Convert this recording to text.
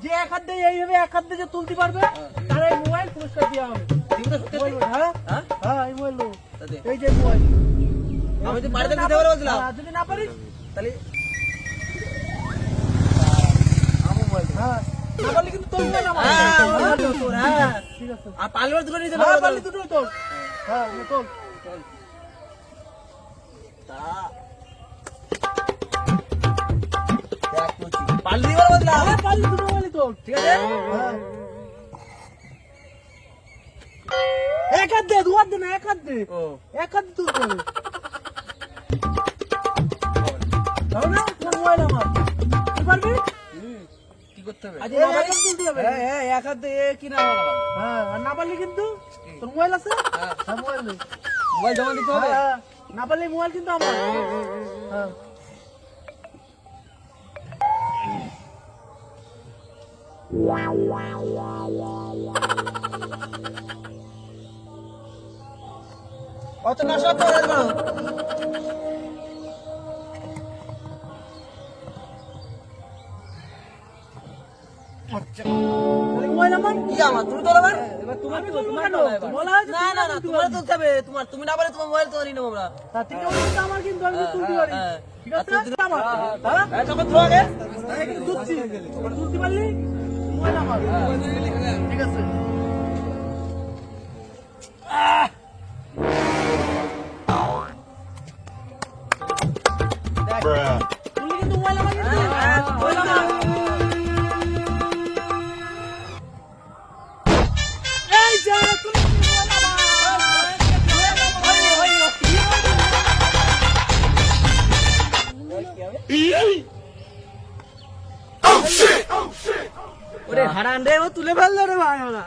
যে এক হাত দিয়ে এইভাবে এক হাত দিয়ে যে তুলতে পারবে তার এই মোবাইল পুরস্কার দেওয়া হবে। হ্যাঁ হ্যাঁ এই মোবাইল এই যে মোবাইল আমি তো বাড়িতে দিতে পারবো বলছিলাম। যদি না পারিস তাহলে হ্যাঁ না পারলে কিন্তু তোর না ঠিক আছে আর পালবার দুটো নিতে হ্যাঁ পারবো পারলি দুটোই তোর হ্যাঁ তোর পাললি বলো বলছিলাম। হ্যাঁ পারলি দুটো মোবাইলই তোর ঠিক আছে হ্যাঁ এক হাত দে দু হাত দে না এক হাত দে ও এক হাত দিয়ে তুলতে হবে তাও না তোর মোবাইল আমার তুই পারবি কি করতে হবে? আজ এক হাত তুলতে হবে হ্যাঁ এক হাত দিয়ে কি না হবে? হ্যাঁ আর না পারলে কিন্তু তোর মোবাইল আছে হ্যাঁ। হ্যাঁ মোবাইল নেই মোবাইল জমা দিতে হবে। হ্যাঁ না পারলে মোবাইল কিন্তু আমার হ্যাঁ অত নষ্ট করে দেবো। তাহলে মোবাইল আমার কি আমার তুমি তো এবার এবার তোমার আমি তো বলবো তোমার কেন? তো এবার। বলা হয়েছে না না না তোমার তো যাবে তোমার তুমি না পারলে তোমার মোবাইল তো নিয়ে নেবো আমরা। তার থেকে বলছি তো আমার কিন্তু আমি তো তুলতে পারি হ্যাঁ, ঠিক আছে আর তুই- আমার হ্যাঁ হ্যাঁ তখন তো আগে আমি কিন্তু তুলছি তুলতে পারলি মোবাইল আমার ঠিক আছে তুললি কিন্তু মোবাইল আমার কিন্তু হ্যাঁ, মোবাইল আমার এই যে তুললি কিন্তু মোবাইল ওরে হারান রে ও তুলে ফেললো রে ভাই ওরা।